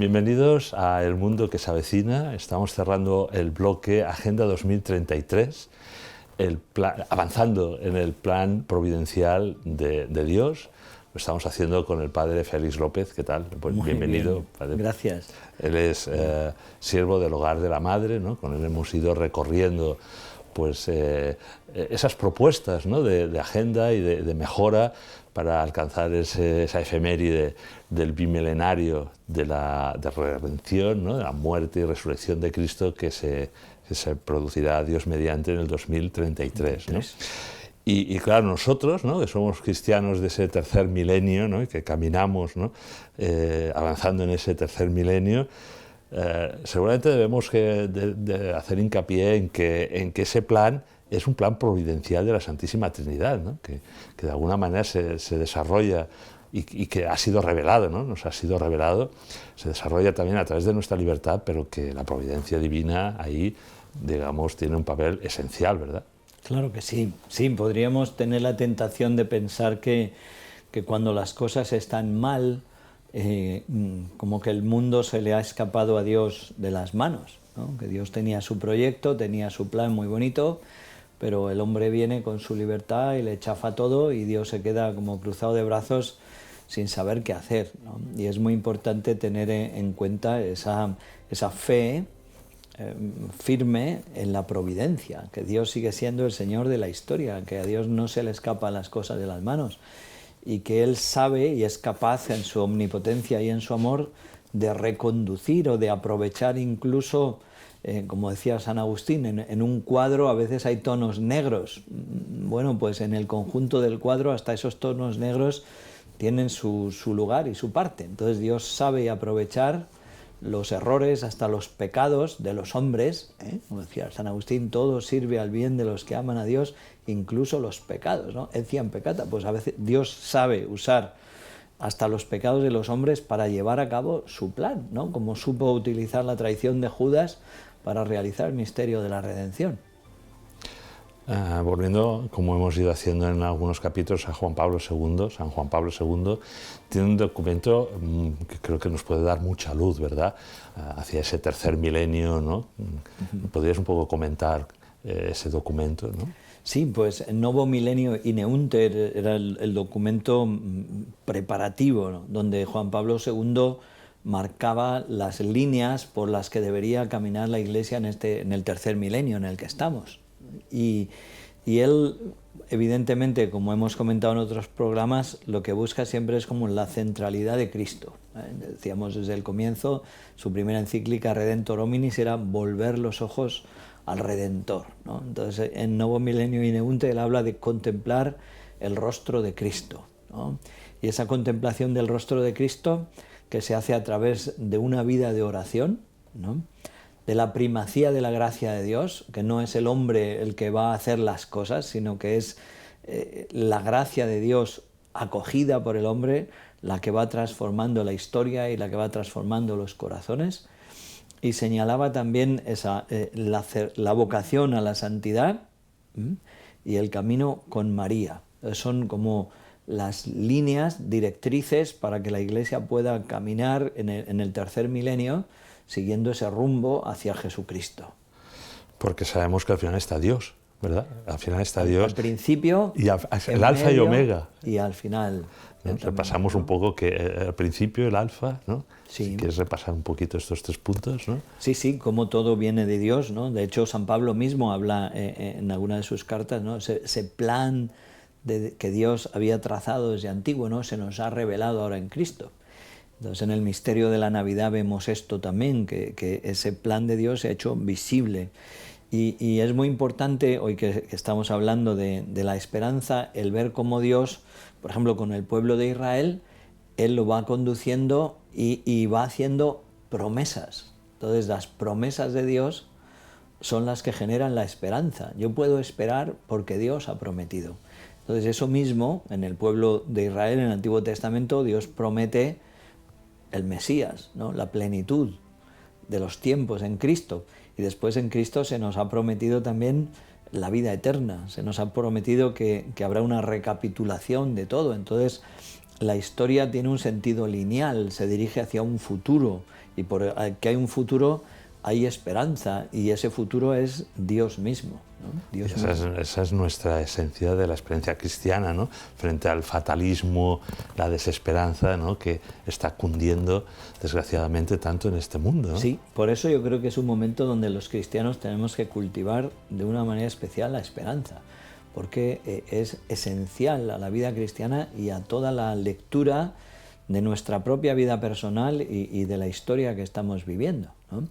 Bienvenidos a El Mundo que se avecina. Estamos cerrando el bloque Agenda 2033, avanzando en el plan providencial de Dios. Lo estamos haciendo con el padre Félix López. ¿Qué tal? Pues Muy bienvenido, bien. padre. Gracias. Él es siervo del Hogar de la Madre, ¿no? Con él hemos ido recorriendo pues, esas propuestas, ¿no? de agenda y de mejora para alcanzar esa efeméride del bimilenario de la redención, ¿no? De la muerte y resurrección de Cristo que se producirá, Dios mediante, en el 2033. ¿no? Y claro, nosotros, ¿no? Que somos cristianos de ese tercer milenio, ¿no? Y que caminamos, ¿no? Avanzando en ese tercer milenio, seguramente debemos de hacer hincapié en que ese plan es un plan providencial de la Santísima Trinidad, ¿no? que de alguna manera se desarrolla y que ha sido revelado, ¿no? Nos ha sido revelado, se desarrolla también a través de nuestra libertad, pero que la providencia divina ahí, digamos, tiene un papel esencial, ¿verdad? Claro que sí. Sí, podríamos tener la tentación de pensar que cuando las cosas están mal, como que el mundo se le ha escapado a Dios de las manos, ¿no? Que Dios tenía su proyecto, tenía su plan muy bonito, pero el hombre viene con su libertad y le chafa todo y Dios se queda como cruzado de brazos sin saber qué hacer, ¿no? Y es muy importante tener en cuenta esa fe firme en la providencia, que Dios sigue siendo el Señor de la historia, que a Dios no se le escapan las cosas de las manos y que Él sabe y es capaz en su omnipotencia y en su amor de reconducir o de aprovechar incluso, como decía San Agustín, en un cuadro a veces hay tonos negros. Bueno, pues en el conjunto del cuadro hasta esos tonos negros tienen su lugar y su parte. Entonces Dios sabe aprovechar los errores, hasta los pecados de los hombres, como decía San Agustín, todo sirve al bien de los que aman a Dios, incluso los pecados, ¿no? Etiam peccata, pues a veces Dios sabe usar hasta los pecados de los hombres para llevar a cabo su plan, ¿no? Como supo utilizar la traición de Judas para realizar el misterio de la redención. Volviendo, como hemos ido haciendo en algunos capítulos, a Juan Pablo II, San Juan Pablo II tiene un documento que creo que nos puede dar mucha luz, ¿verdad?, hacia ese tercer milenio, ¿no? ¿Podrías un poco comentar ese documento, ¿no? Sí, pues el Novo Milenio Ineunter era el documento preparativo, ¿no? Donde Juan Pablo II marcaba las líneas por las que debería caminar la Iglesia en el tercer milenio en el que estamos. Y él, evidentemente, como hemos comentado en otros programas, lo que busca siempre es como la centralidad de Cristo. Decíamos desde el comienzo, su primera encíclica Redentor Hominis era volver los ojos al Redentor, ¿no? Entonces, en Novo Milenio Ineunte él habla de contemplar el rostro de Cristo, ¿no? Y esa contemplación del rostro de Cristo que se hace a través de una vida de oración, ¿no? De la primacía de la gracia de Dios, que no es el hombre el que va a hacer las cosas, sino que es la gracia de Dios acogida por el hombre la que va transformando la historia y la que va transformando los corazones. Y señalaba también la vocación a la santidad y el camino con María. Son como las líneas directrices para que la Iglesia pueda caminar en el tercer milenio siguiendo ese rumbo hacia Jesucristo. Porque sabemos que al final está Dios, ¿verdad? Al final está Dios. Al principio, y el alfa y omega. Y al final. ¿No? Repasamos un poco que al principio el alfa, ¿no? Sí. Si quieres repasar un poquito estos tres puntos, ¿no? Sí, sí, como todo viene de Dios, ¿no? De hecho, San Pablo mismo habla en alguna de sus cartas, ¿no? Ese plan que Dios había trazado desde antiguo, ¿no? Se nos ha revelado ahora en Cristo. Entonces, en el misterio de la Navidad vemos esto también, que ese plan de Dios se ha hecho visible. Y es muy importante, hoy que estamos hablando de la esperanza, el ver cómo Dios, por ejemplo, con el pueblo de Israel, Él lo va conduciendo y va haciendo promesas. Entonces, las promesas de Dios son las que generan la esperanza. Yo puedo esperar porque Dios ha prometido. Entonces, eso mismo, en el pueblo de Israel, en el Antiguo Testamento, Dios promete el Mesías, ¿no? La plenitud de los tiempos en Cristo. Y después en Cristo se nos ha prometido también la vida eterna, se nos ha prometido que habrá una recapitulación de todo. Entonces la historia tiene un sentido lineal, se dirige hacia un futuro y por que hay un futuro, hay esperanza, y ese futuro es Dios mismo, ¿no? Dios mismo. Esa es nuestra esencia de la experiencia cristiana, ¿no? Frente al fatalismo, la desesperanza, ¿no? Que está cundiendo desgraciadamente tanto en este mundo, ¿no? Sí, por eso yo creo que es un momento donde los cristianos tenemos que cultivar de una manera especial la esperanza, porque es esencial a la vida cristiana y a toda la lectura de nuestra propia vida personal y de la historia que estamos viviendo, ¿no?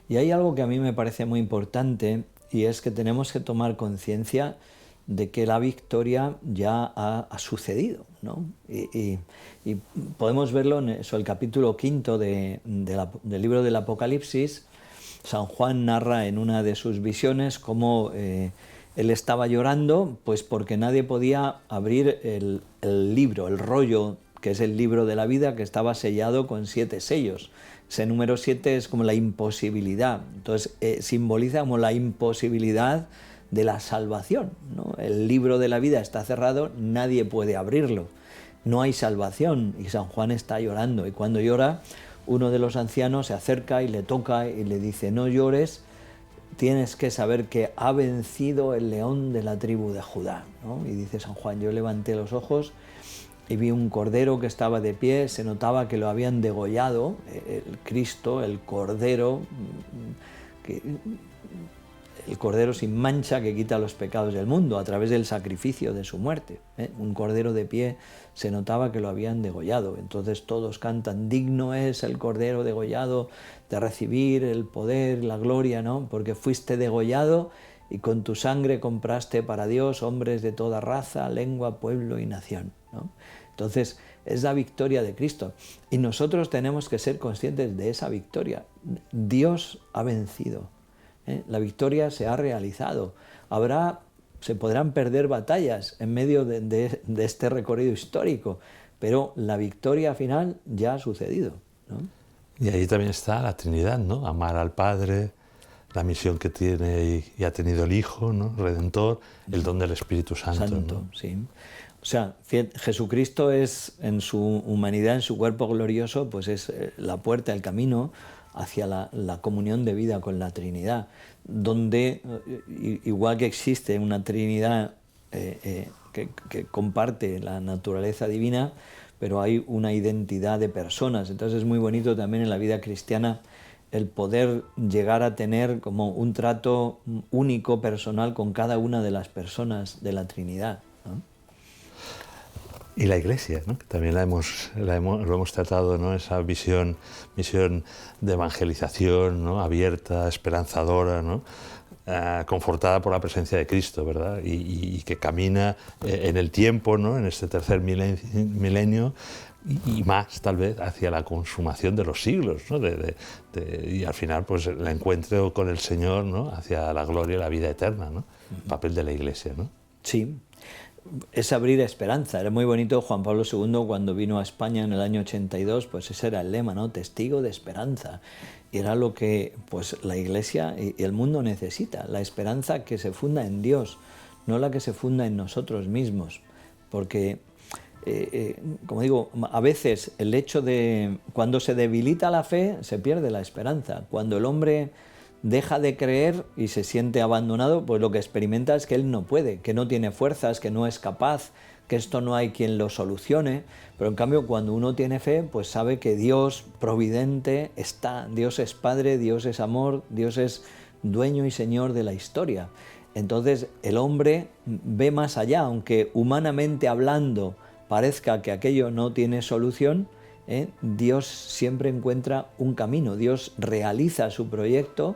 Y hay algo que a mí me parece muy importante, y es que tenemos que tomar conciencia de que la victoria ya ha sucedido, ¿no? Y podemos verlo en eso, el capítulo 5 del libro del Apocalipsis. San Juan narra en una de sus visiones cómo él estaba llorando, pues porque nadie podía abrir el libro, el rollo, que es el libro de la vida, que estaba sellado con 7 sellos. Ese número 7 es como la imposibilidad, entonces simboliza como la imposibilidad de la salvación, ¿no? El libro de la vida está cerrado, nadie puede abrirlo, no hay salvación, y San Juan está llorando, y cuando llora, uno de los ancianos se acerca y le toca y le dice: no llores, tienes que saber que ha vencido el león de la tribu de Judá, ¿no? Y dice San Juan: yo levanté los ojos y vi un cordero que estaba de pie, se notaba que lo habían degollado, el Cristo, el cordero, el cordero sin mancha que quita los pecados del mundo a través del sacrificio de su muerte, ¿eh? Un cordero de pie, se notaba que lo habían degollado. Entonces todos cantan: digno es el cordero degollado de recibir el poder, la gloria, ¿no? Porque fuiste degollado y con tu sangre compraste para Dios hombres de toda raza, lengua, pueblo y nación, ¿no? Entonces es la victoria de Cristo, y nosotros tenemos que ser conscientes de esa victoria. Dios ha vencido, ¿eh? La victoria se ha realizado. Se podrán perder batallas en medio de este recorrido histórico, pero la victoria final ya ha sucedido, ¿no? Y ahí también está la Trinidad, ¿no? Amar al Padre, la misión que tiene y ha tenido el Hijo, ¿no? Redentor, el don del Espíritu Santo, ¿no? Sí. O sea, Jesucristo es, en su humanidad, en su cuerpo glorioso, pues es la puerta, el camino hacia la comunión de vida con la Trinidad, donde, igual que existe una Trinidad que comparte la naturaleza divina, pero hay una identidad de personas. Entonces es muy bonito también en la vida cristiana el poder llegar a tener como un trato único, personal, con cada una de las personas de la Trinidad, ¿no? Y la Iglesia, ¿no? Que también lo hemos tratado, ¿no? Esa misión de evangelización, ¿no? Abierta, esperanzadora, ¿no? Confortada por la presencia de Cristo, ¿verdad? Y que camina en el tiempo, ¿no? En este tercer milenio, y más tal vez hacia la consumación de los siglos, ¿no? Y al final pues el encuentro con el Señor, ¿no? Hacia la gloria y la vida eterna, ¿no? El papel de la Iglesia, ¿no? Sí, es abrir esperanza. Era muy bonito Juan Pablo II cuando vino a España en el año 82, pues ese era el lema, ¿no? Testigo de esperanza. Y era lo que pues la Iglesia y el mundo necesita, la esperanza que se funda en Dios, no la que se funda en nosotros mismos. Porque, como digo, a veces el hecho de cuando se debilita la fe, se pierde la esperanza. Cuando el hombre deja de creer y se siente abandonado, pues lo que experimenta es que él no puede, que no tiene fuerzas, que no es capaz, que esto no hay quien lo solucione. Pero en cambio, cuando uno tiene fe, pues sabe que Dios providente está, Dios es Padre, Dios es amor, Dios es dueño y señor de la historia. Entonces el hombre ve más allá, aunque humanamente hablando parezca que aquello no tiene solución, Dios siempre encuentra un camino, Dios realiza su proyecto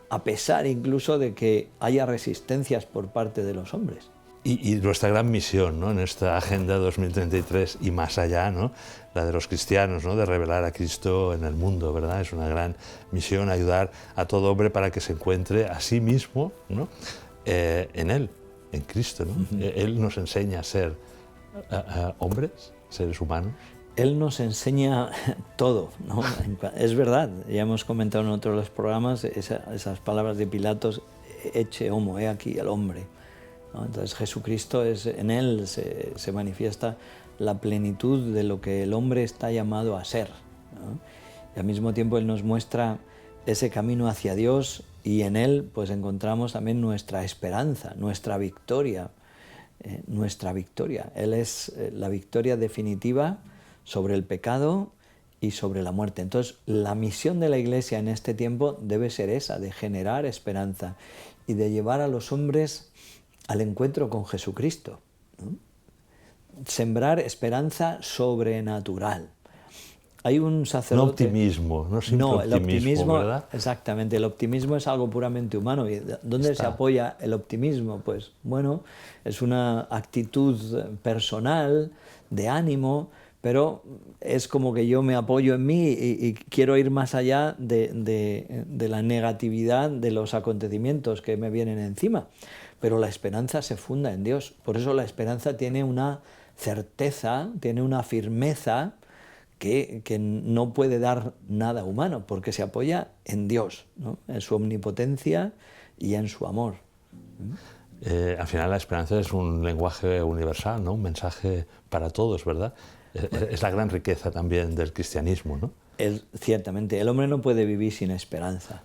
a pesar incluso de que haya resistencias por parte de los hombres. Y nuestra gran misión, ¿no? En esta Agenda 2033 y más allá, ¿no? La de los cristianos, ¿no? De revelar a Cristo en el mundo, ¿verdad? Es una gran misión ayudar a todo hombre para que se encuentre a sí mismo, ¿no? En Él, en Cristo, ¿no? Él nos enseña a ser hombres, seres humanos. Él nos enseña todo, ¿no? Es verdad, ya hemos comentado en otros de los programas esas palabras de Pilatos: ecce homo, he aquí el hombre, ¿no? Entonces Jesucristo, en Él se manifiesta la plenitud de lo que el hombre está llamado a ser, ¿no? y al mismo tiempo Él nos muestra ese camino hacia Dios, y en Él pues encontramos también nuestra esperanza, nuestra victoria. Él es la victoria definitiva sobre el pecado y sobre la muerte. Entonces, la misión de la Iglesia en este tiempo debe ser esa, de generar esperanza y de llevar a los hombres al encuentro con Jesucristo, ¿no? Sembrar esperanza sobrenatural. Hay un sacerdote... No optimismo, no simple el optimismo, ¿verdad? Exactamente, el optimismo es algo puramente humano. ¿Y dónde se apoya el optimismo? Pues bueno, es una actitud personal, de ánimo, pero es como que yo me apoyo en mí y quiero ir más allá de la negatividad de los acontecimientos que me vienen encima. Pero la esperanza se funda en Dios. Por eso la esperanza tiene una certeza, tiene una firmeza que no puede dar nada humano, porque se apoya en Dios, ¿no? En su omnipotencia y en su amor. Al final la esperanza es un lenguaje universal, ¿no? Un mensaje para todos, ¿verdad? Es la gran riqueza también del cristianismo, ¿no? Ciertamente, el hombre no puede vivir sin esperanza.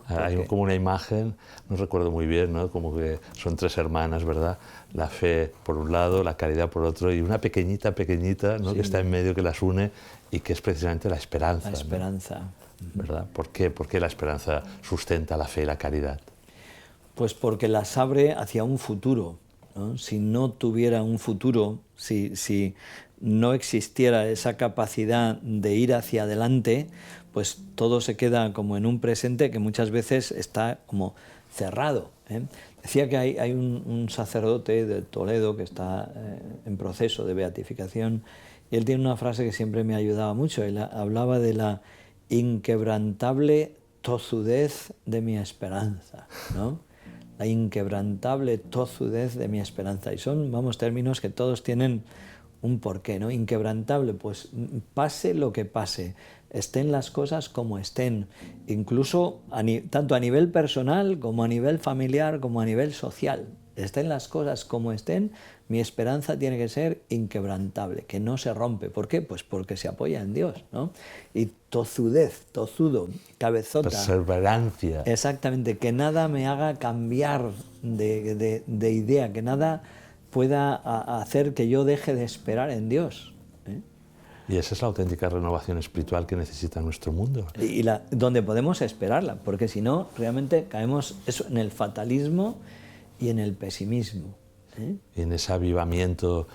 Hay como una imagen, no recuerdo muy bien, ¿no? Como que son tres hermanas, ¿verdad? La fe por un lado, la caridad por otro, y una pequeñita, ¿no? Sí. Que está en medio, que las une, y que es precisamente la esperanza. La esperanza. ¿No? ¿Verdad? ¿Por qué la esperanza sustenta la fe y la caridad? Pues porque las abre hacia un futuro, ¿no? Si no tuviera un futuro, si no existiera esa capacidad de ir hacia adelante, pues todo se queda como en un presente que muchas veces está como cerrado, ¿eh? Decía que hay un sacerdote de Toledo que está en proceso de beatificación, y él tiene una frase que siempre me ayudaba mucho. Él hablaba de la inquebrantable tozudez de mi esperanza, ¿no? La inquebrantable tozudez de mi esperanza. Y son, vamos, términos que todos tienen un porqué, ¿no? Inquebrantable, pues pase lo que pase, estén las cosas como estén, incluso tanto a nivel personal como a nivel familiar como a nivel social, estén las cosas como estén, mi esperanza tiene que ser inquebrantable, que no se rompe. ¿Por qué? Pues porque se apoya en Dios, ¿no? Y tozudez, tozudo, cabezota. Perseverancia. Exactamente, que nada me haga cambiar de idea, que nada pueda hacer que yo deje de esperar en Dios, ¿eh? Y esa es la auténtica renovación espiritual que necesita nuestro mundo. Y donde podemos esperarla, porque si no, realmente caemos eso, en el fatalismo y en el pesimismo, ¿eh? Y en ese avivamiento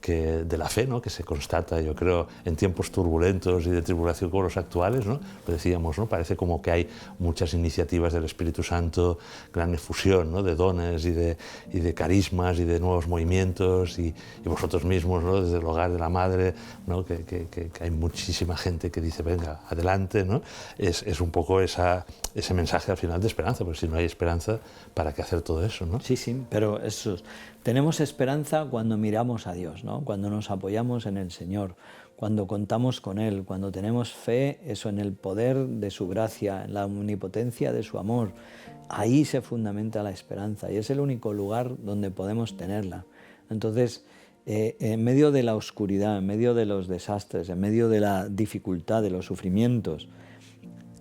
de la fe, ¿no? Que se constata, yo creo, en tiempos turbulentos y de tribulación como los actuales, ¿no? Lo decíamos, ¿no? Parece como que hay muchas iniciativas del Espíritu Santo, gran efusión, ¿no? De dones y de carismas y de nuevos movimientos, y vosotros mismos, ¿no? Desde el hogar de la madre, ¿no? Que hay muchísima gente que dice, venga, adelante, ¿no? Es un poco ese mensaje al final de esperanza, porque si no hay esperanza, ¿para qué hacer todo eso, ¿no? Sí, sí, pero eso, tenemos esperanza cuando miramos a Dios, ¿no? Cuando nos apoyamos en el Señor, cuando contamos con Él, cuando tenemos fe, eso, en el poder de su gracia, en la omnipotencia de su amor. Ahí se fundamenta la esperanza y es el único lugar donde podemos tenerla. Entonces, en medio de la oscuridad, en medio de los desastres, en medio de la dificultad, de los sufrimientos,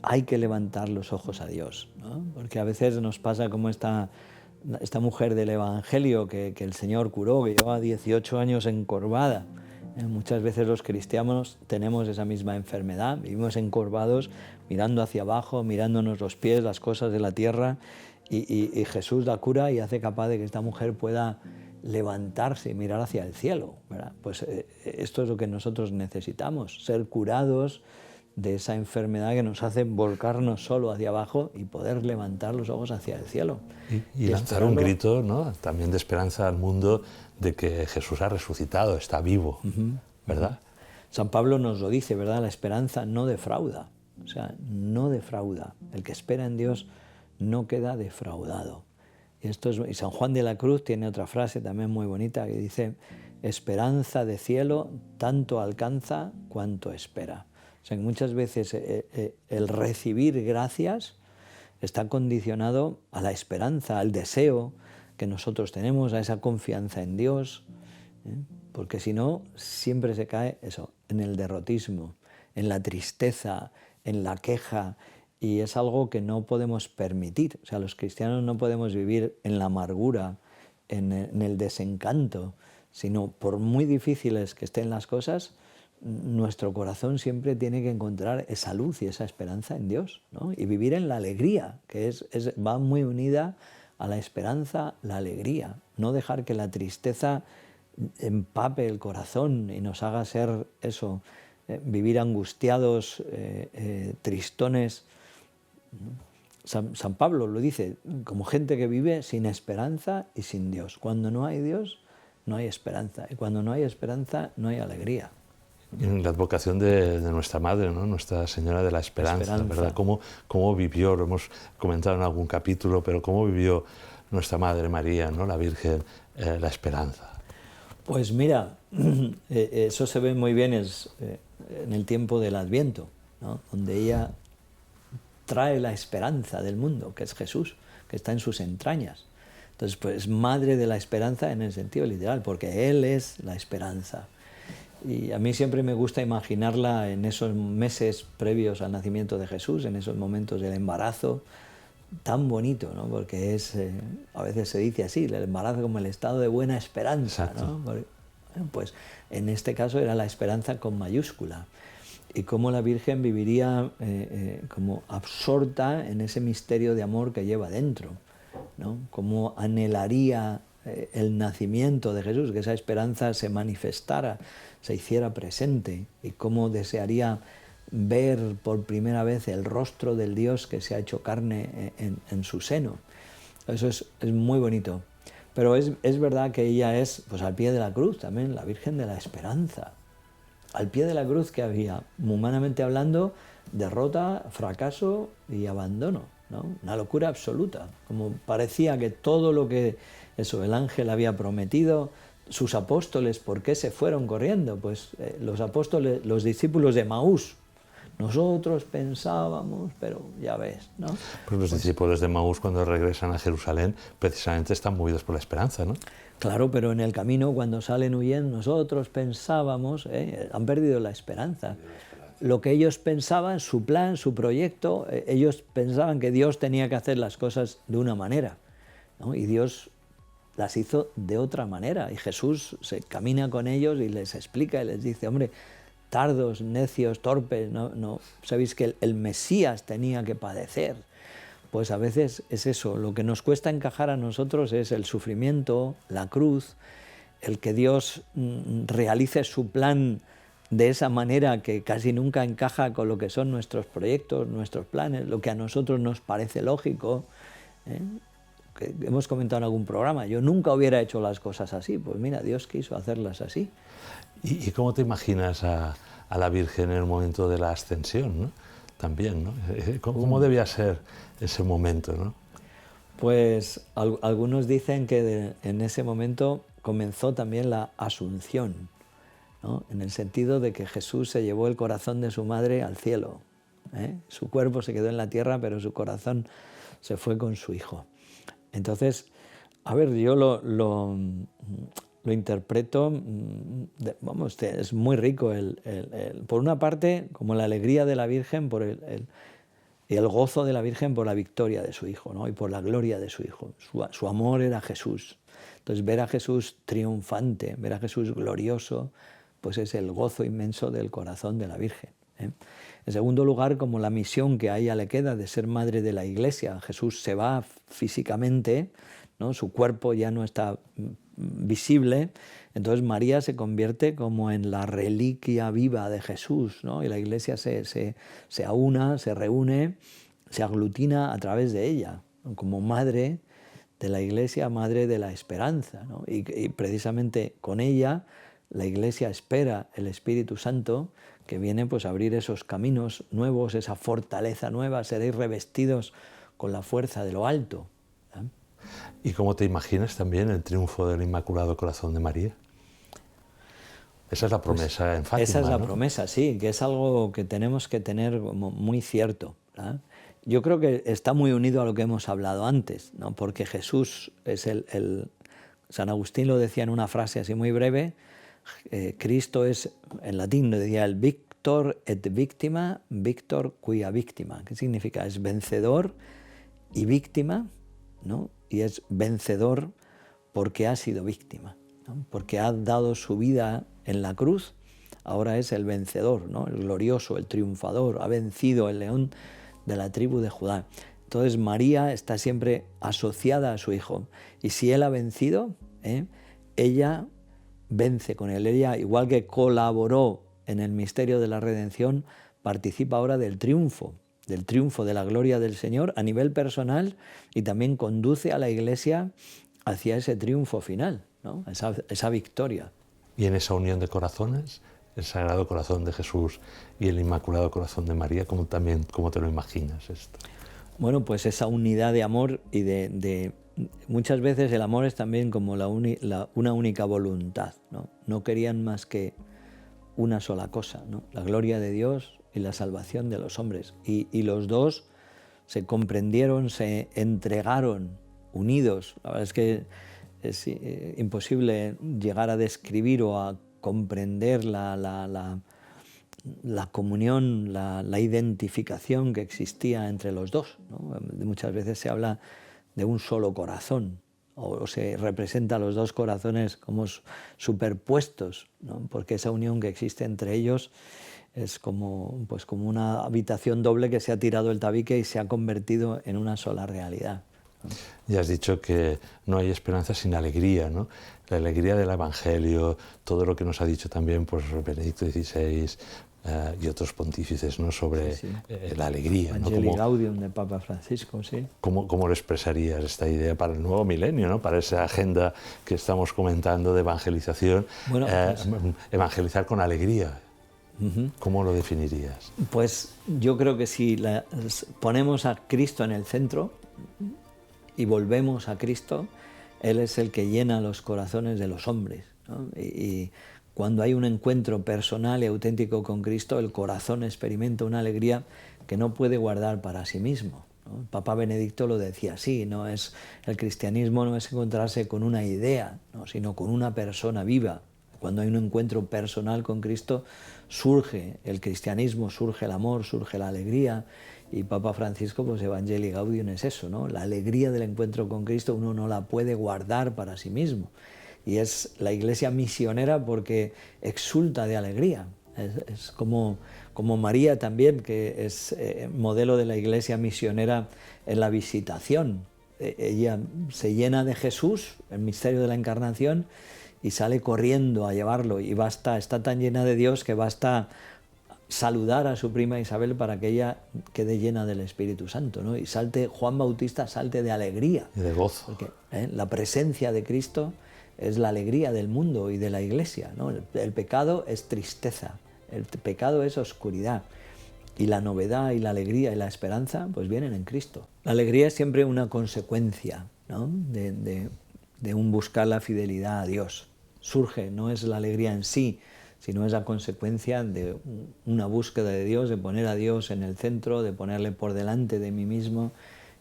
hay que levantar los ojos a Dios, ¿no? Porque a veces nos pasa como esta mujer del Evangelio que el Señor curó, que llevaba 18 años encorvada. Muchas veces los cristianos tenemos esa misma enfermedad, vivimos encorvados, mirando hacia abajo, mirándonos los pies, las cosas de la tierra, y Jesús la cura y hace capaz de que esta mujer pueda levantarse y mirar hacia el cielo, ¿verdad? Pues esto es lo que nosotros necesitamos, ser curados de esa enfermedad que nos hace volcarnos solo hacia abajo y poder levantar los ojos hacia el cielo. Y lanzar un grito, ¿no? También de esperanza al mundo de que Jesús ha resucitado, está vivo, ¿verdad? San Pablo nos lo dice, ¿verdad? La esperanza no defrauda, o sea, no defrauda. El que espera en Dios no queda defraudado. Y San Juan de la Cruz tiene otra frase también muy bonita que dice, esperanza de cielo tanto alcanza cuanto espera. O sea, que muchas veces el recibir gracias está condicionado a la esperanza, al deseo que nosotros tenemos, a esa confianza en Dios, ¿eh? Porque si no, siempre se cae eso, en el derrotismo, en la tristeza, en la queja, y es algo que no podemos permitir. O sea, los cristianos no podemos vivir en la amargura, en el desencanto, sino por muy difíciles que estén las cosas, nuestro corazón siempre tiene que encontrar esa luz y esa esperanza en Dios, ¿no? Y vivir en la alegría, que va muy unida a la esperanza, la alegría. No dejar que la tristeza empape el corazón y nos haga ser eso, vivir angustiados, tristones. San Pablo lo dice, como gente que vive sin esperanza y sin Dios. Cuando no hay Dios, no hay esperanza. Y cuando no hay esperanza, no hay alegría. En la advocación de nuestra Madre, ¿no? Nuestra Señora de la Esperanza, ¿verdad? ¿Cómo vivió? Lo hemos comentado en algún capítulo, pero ¿cómo vivió nuestra Madre María, ¿no? La Virgen, la esperanza? Pues mira, eso se ve muy bien en el tiempo del Adviento, ¿no? Donde ella trae la esperanza del mundo, que es Jesús, que está en sus entrañas. Entonces, pues madre de la esperanza en el sentido literal, porque Él es la esperanza. Y a mí siempre me gusta imaginarla en esos meses previos al nacimiento de Jesús, en esos momentos del embarazo, tan bonito, ¿no? Porque a veces se dice así, el embarazo como el estado de buena esperanza, ¿no? Porque, pues en este caso era la esperanza con mayúscula. Y cómo la Virgen viviría como absorta en ese misterio de amor que lleva dentro, ¿no? Cómo anhelaría el nacimiento de Jesús, que esa esperanza se manifestara, se hiciera presente, y cómo desearía ver por primera vez el rostro del Dios que se ha hecho carne en su seno. Eso es muy bonito. Pero es verdad que ella es, pues al pie de la cruz también, la Virgen de la Esperanza. Al pie de la cruz, que había, humanamente hablando, derrota, fracaso y abandono, ¿no? Una locura absoluta. Como parecía que todo lo que el ángel había prometido, sus apóstoles, ¿por qué se fueron corriendo? Pues los apóstoles, los discípulos de Maús, nosotros pensábamos, pero ya ves, ¿no? Pues los discípulos de Maús, cuando regresan a Jerusalén, precisamente están movidos por la esperanza, ¿no? Claro, pero en el camino, cuando salen huyendo, nosotros pensábamos, han perdido la esperanza. Lo que ellos pensaban, su plan, su proyecto, ellos pensaban que Dios tenía que hacer las cosas de una manera, ¿no? Y Dios las hizo de otra manera. Y Jesús se camina con ellos y les explica y les dice, hombre, tardos, necios, torpes, no sabéis que el Mesías tenía que padecer. Pues a veces es eso, lo que nos cuesta encajar a nosotros es el sufrimiento, la cruz, el que Dios realice su plan de esa manera que casi nunca encaja con lo que son nuestros proyectos, nuestros planes, lo que a nosotros nos parece lógico, que hemos comentado en algún programa, yo nunca hubiera hecho las cosas así, pues mira, Dios quiso hacerlas así. ¿Y cómo te imaginas a la Virgen en el momento de la ascensión, ¿no? También, ¿no? ¿Cómo debía ser ese momento, ¿no? Pues algunos dicen que en ese momento comenzó también la asunción, ¿no? En el sentido de que Jesús se llevó el corazón de su madre al cielo, ¿eh? Su cuerpo se quedó en la tierra, pero su corazón se fue con su hijo. Entonces, a ver, yo lo interpreto, vamos, es muy rico, por una parte, como la alegría de la Virgen por el gozo de la Virgen por la victoria de su hijo, ¿no? Y por la gloria de su hijo. Su amor era Jesús. Entonces, ver a Jesús triunfante, ver a Jesús glorioso, pues es el gozo inmenso del corazón de la Virgen, ¿eh? En segundo lugar, como la misión que a ella le queda de ser madre de la Iglesia. Jesús se va físicamente, ¿no? Su cuerpo ya no está visible, entonces María se convierte como en la reliquia viva de Jesús, ¿no? Y la Iglesia se aúna, se reúne, se aglutina a través de ella, ¿no? Como madre de la Iglesia, madre de la esperanza, ¿no? Y precisamente con ella la Iglesia espera el Espíritu Santo, que viene pues a abrir esos caminos nuevos, esa fortaleza nueva, seréis revestidos con la fuerza de lo alto, ¿eh? ¿Y cómo te imaginas también el triunfo del Inmaculado Corazón de María? Esa es la promesa, pues, en Fátima, esa es la, ¿no? promesa, sí, que es algo que tenemos que tener como muy cierto, ¿eh? Yo creo que está muy unido a lo que hemos hablado antes, ¿no? Porque Jesús es San Agustín lo decía en una frase así muy breve, Cristo es, en latín lo decía el victor et victima, victor quia victima. ¿Qué significa? Es vencedor y víctima, ¿no? Y es vencedor porque ha sido víctima, ¿no? Porque ha dado su vida en la cruz, ahora es el vencedor, ¿no? El glorioso, el triunfador, ha vencido el león de la tribu de Judá. Entonces María está siempre asociada a su hijo, y si él ha vencido, ella vence con él. Ella, igual que colaboró en el misterio de la redención, participa ahora del triunfo de la gloria del Señor a nivel personal, y también conduce a la Iglesia hacia ese triunfo final, ¿no? Esa victoria. Y en esa unión de corazones, el Sagrado Corazón de Jesús y el Inmaculado Corazón de María, ¿cómo te lo imaginas esto? Bueno, pues esa unidad de amor y muchas veces el amor es también como una única voluntad, ¿no? No querían más que una sola cosa, ¿no? La gloria de Dios y la salvación de los hombres. Y los dos se comprendieron, se entregaron, unidos. La verdad es que es imposible llegar a describir o a comprender la comunión, la identificación que existía entre los dos, ¿no? Muchas veces se habla de un solo corazón, o se representa a los dos corazones como superpuestos, ¿no? Porque esa unión que existe entre ellos es como una habitación doble que se ha tirado el tabique y se ha convertido en una sola realidad. Ya has dicho que no hay esperanza sin alegría, ¿no? La alegría del Evangelio, todo lo que nos ha dicho también pues, Benedicto XVI y otros pontífices, ¿no? Sobre la alegría. Evangelii Gaudium de Papa Francisco, sí. ¿Cómo lo expresarías esta idea para el nuevo milenio, ¿no? Para esa agenda que estamos comentando de evangelización? Bueno, evangelizar con alegría. ¿Cómo lo definirías? Pues yo creo que si ponemos a Cristo en el centro y volvemos a Cristo, Él es el que llena los corazones de los hombres, ¿no? Y cuando hay un encuentro personal y auténtico con Cristo, el corazón experimenta una alegría que no puede guardar para sí mismo, ¿no? El Papa Benedicto lo decía así, el cristianismo no es encontrarse con una idea, ¿no? Sino con una persona viva. Cuando hay un encuentro personal con Cristo, surge el cristianismo, surge el amor, surge la alegría. Y Papa Francisco, pues Evangelii Gaudium es eso, ¿no? La alegría del encuentro con Cristo uno no la puede guardar para sí mismo. Y es la Iglesia misionera porque exulta de alegría. Es como María también, que es modelo de la Iglesia misionera en la visitación. Ella se llena de Jesús, el misterio de la Encarnación, y sale corriendo a llevarlo, y está tan llena de Dios que basta saludar a su prima Isabel para que ella quede llena del Espíritu Santo, ¿no? Y Juan Bautista salte de alegría. Y de gozo. Porque la presencia de Cristo es la alegría del mundo y de la Iglesia, ¿no? El pecado es tristeza, el pecado es oscuridad, y la novedad y la alegría y la esperanza pues vienen en Cristo. La alegría es siempre una consecuencia, ¿no? de un buscar la fidelidad a Dios. Surge, no es la alegría en sí, sino es la consecuencia de una búsqueda de Dios, de poner a Dios en el centro, de ponerle por delante de mí mismo.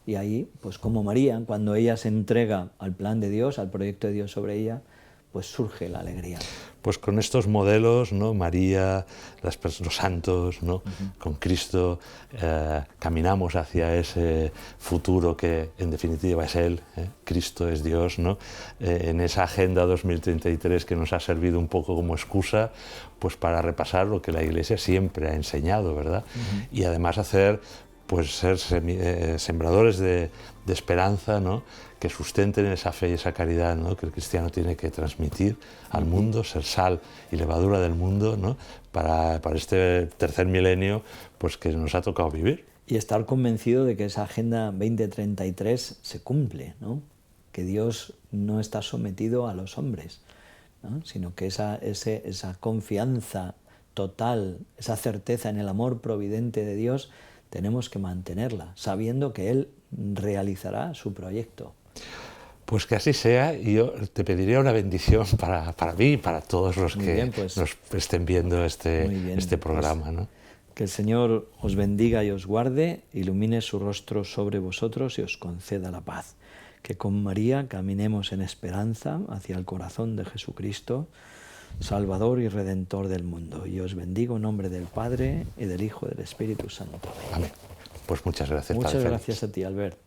Y ahí, pues como María, cuando ella se entrega al plan de Dios, al proyecto de Dios sobre ella, pues surge la alegría. Pues con estos modelos, ¿no? María, los santos, ¿no? Con Cristo, caminamos hacia ese futuro que en definitiva es Él, Cristo es Dios, ¿no? En esa Agenda 2033 que nos ha servido un poco como excusa, pues para repasar lo que la Iglesia siempre ha enseñado, ¿verdad? Y además ser sembradores de esperanza, ¿no? Que sustenten esa fe y esa caridad, ¿no? Que el cristiano tiene que transmitir al mundo, ser sal y levadura del mundo, ¿no? Para este tercer milenio pues, que nos ha tocado vivir. Y estar convencido de que esa Agenda 2033 se cumple, ¿no? Que Dios no está sometido a los hombres, ¿no? Sino que esa confianza total, esa certeza en el amor providente de Dios, tenemos que mantenerla, sabiendo que Él realizará su proyecto. Pues que así sea, y yo te pediría una bendición para mí y para todos los que nos estén viendo este programa, ¿no? Que el Señor os bendiga y os guarde, ilumine su rostro sobre vosotros y os conceda la paz. Que con María caminemos en esperanza hacia el corazón de Jesucristo, Salvador y Redentor del mundo. Y os bendigo en nombre del Padre, y del Hijo, y del Espíritu Santo. Amén. Pues muchas gracias, Muchas Padre gracias Félix. a ti, Albert.